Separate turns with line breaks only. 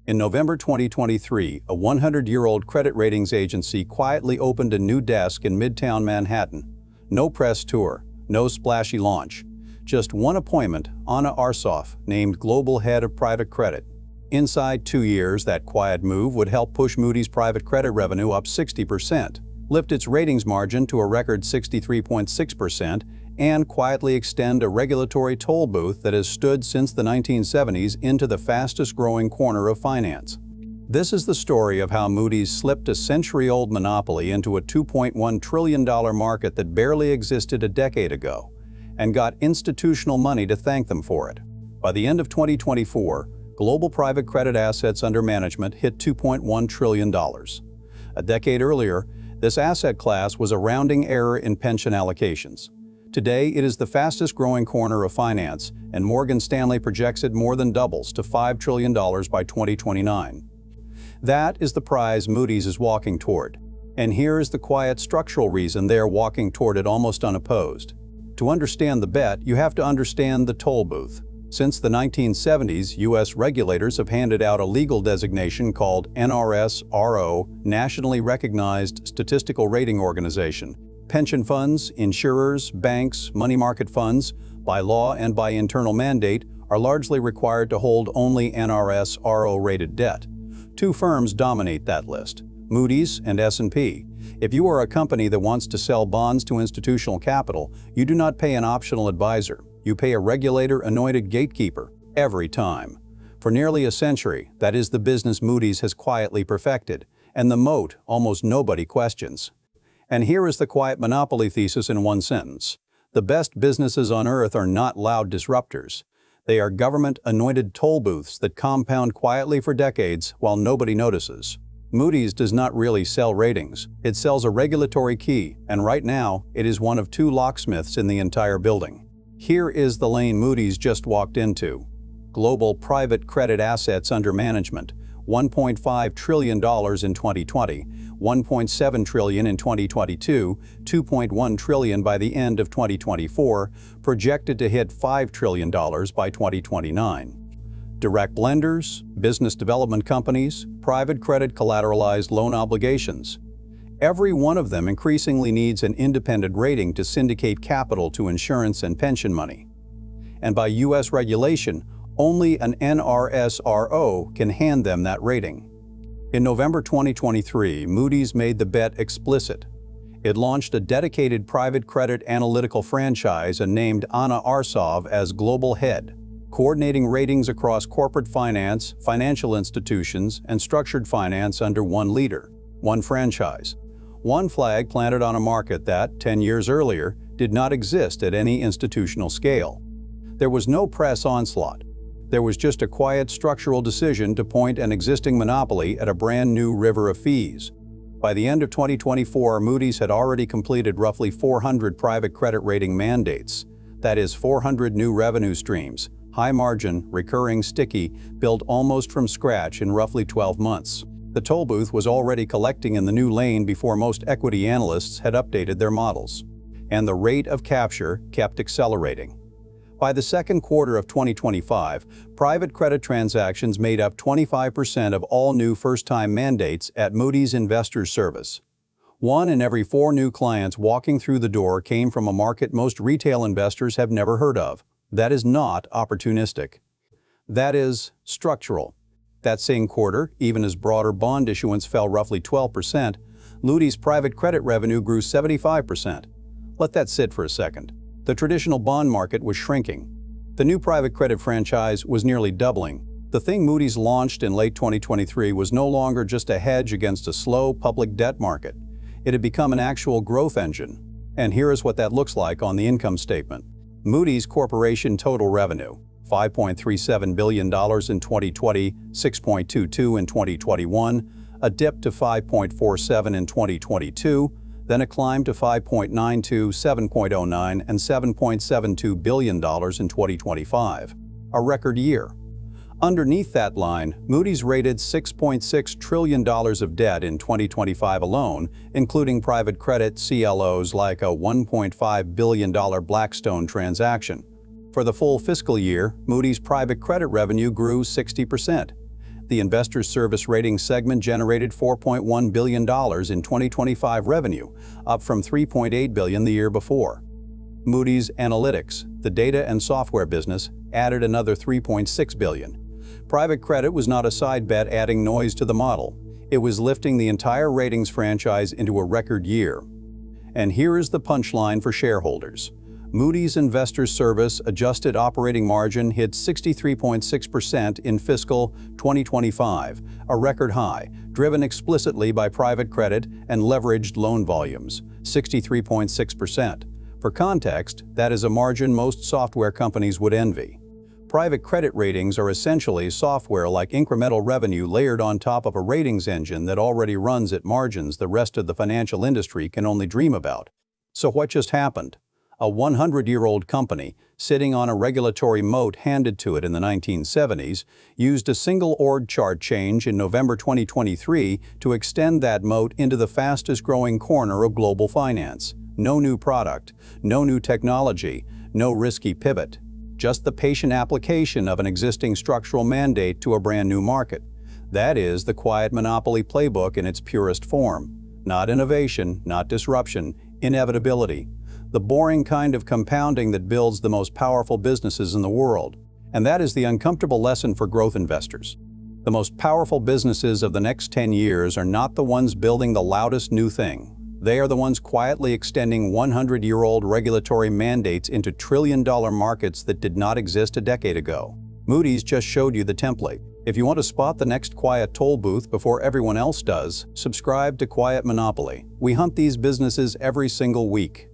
In November 2023, a 100-year-old credit ratings agency quietly opened a new desk in Midtown Manhattan. No press tour, no splashy launch. Just one appointment, Ana Arsov, named Global Head of Private Credit. Inside 2 years, that quiet move would help push Moody's private credit revenue up 60%, lift its ratings margin to a record 63.6%, and quietly extend a regulatory toll booth that has stood since the 1970s into the fastest-growing corner of finance. This is the story of how Moody's slipped a century-old monopoly into a $2.1 trillion market that barely existed a decade ago, and got institutional money to thank them for it. By the end of 2024, global private credit assets under management hit $2.1 trillion. A decade earlier, this asset class was a rounding error in pension allocations. Today, it is the fastest-growing corner of finance, and Morgan Stanley projects it more than doubles to $5 trillion by 2029. That is the prize Moody's is walking toward. And here is the quiet structural reason they are walking toward it almost unopposed. To understand the bet, you have to understand the toll booth. Since the 1970s, U.S. regulators have handed out a legal designation called NRSRO, Nationally Recognized Statistical Rating Organization. Pension funds, insurers, banks, money market funds, by law and by internal mandate, are largely required to hold only NRSRO-rated debt. Two firms dominate that list, Moody's and S&P. If you are a company that wants to sell bonds to institutional capital, you do not pay an optional advisor. You pay a regulator-anointed gatekeeper, every time. For nearly a century, that is the business Moody's has quietly perfected, and the moat almost nobody questions. And here is the quiet monopoly thesis in one sentence. The best businesses on earth are not loud disruptors. They are government-anointed toll booths that compound quietly for decades while nobody notices. Moody's does not really sell ratings. It sells a regulatory key, and right now, it is one of 2 locksmiths in the entire building. Here is the lane Moody's just walked into. Global private credit assets under management, $1.5 trillion in 2020, $1.7 trillion in 2022, $2.1 trillion by the end of 2024, projected to hit $5 trillion by 2029. Direct lenders, business development companies, private credit collateralized loan obligations. Every one of them increasingly needs an independent rating to syndicate capital to insurance and pension money. And by U.S. regulation, only an NRSRO can hand them that rating. In November 2023, Moody's made the bet explicit. It launched a dedicated private credit analytical franchise and named Ana Arsov as Global Head, coordinating ratings across corporate finance, financial institutions, and structured finance under one leader, one franchise. One flag planted on a market that, 10 years earlier, did not exist at any institutional scale. There was no press onslaught. There was just a quiet structural decision to point an existing monopoly at a brand new river of fees. By the end of 2024, Moody's had already completed roughly 400 private credit rating mandates. That is 400 new revenue streams, high margin, recurring, sticky, built almost from scratch in roughly 12 months. The toll booth was already collecting in the new lane before most equity analysts had updated their models. And the rate of capture kept accelerating. By the second quarter of 2025, private credit transactions made up 25% of all new first-time mandates at Moody's Investors Service. 1 in every 4 new clients walking through the door came from a market most retail investors have never heard of. That is not opportunistic. That is structural. That same quarter, even as broader bond issuance fell roughly 12%, Moody's private credit revenue grew 75%. Let that sit for a second. The traditional bond market was shrinking. The new private credit franchise was nearly doubling. The thing Moody's launched in late 2023 was no longer just a hedge against a slow public debt market. It had become an actual growth engine. And here is what that looks like on the income statement. Moody's Corporation total revenue, $5.37 billion in 2020, $6.22 in 2021, a dip to $5.47 in 2022, then a climb to $5.92, $7.09, and $7.72 billion in 2025. A record year. Underneath that line, Moody's rated $6.6 trillion of debt in 2025 alone, including private credit CLOs like a $1.5 billion Blackstone transaction. For the full fiscal year, Moody's private credit revenue grew 60%. The Investor Service Ratings segment generated $4.1 billion in 2025 revenue, up from $3.8 billion the year before. Moody's Analytics, the data and software business, added another $3.6 billion. Private credit was not a side bet adding noise to the model. It was lifting the entire ratings franchise into a record year. And here is the punchline for shareholders. Moody's Investors Service adjusted operating margin hit 63.6% in fiscal 2025, a record high, driven explicitly by private credit and leveraged loan volumes, 63.6%. For context, that is a margin most software companies would envy. Private credit ratings are essentially software like incremental revenue layered on top of a ratings engine that already runs at margins the rest of the financial industry can only dream about. So what just happened? A 100-year-old company, sitting on a regulatory moat handed to it in the 1970s, used a single org chart change in November 2023 to extend that moat into the fastest-growing corner of global finance. No new product, no new technology, no risky pivot. Just the patient application of an existing structural mandate to a brand new market. That is the quiet monopoly playbook in its purest form. Not innovation, not disruption, inevitability. The boring kind of compounding that builds the most powerful businesses in the world. And that is the uncomfortable lesson for growth investors. The most powerful businesses of the next 10 years are not the ones building the loudest new thing. They are the ones quietly extending 100-year-old regulatory mandates into trillion-dollar markets that did not exist a decade ago. Moody's just showed you the template. If you want to spot the next quiet toll booth before everyone else does, subscribe to Quiet Monopoly. We hunt these businesses every single week.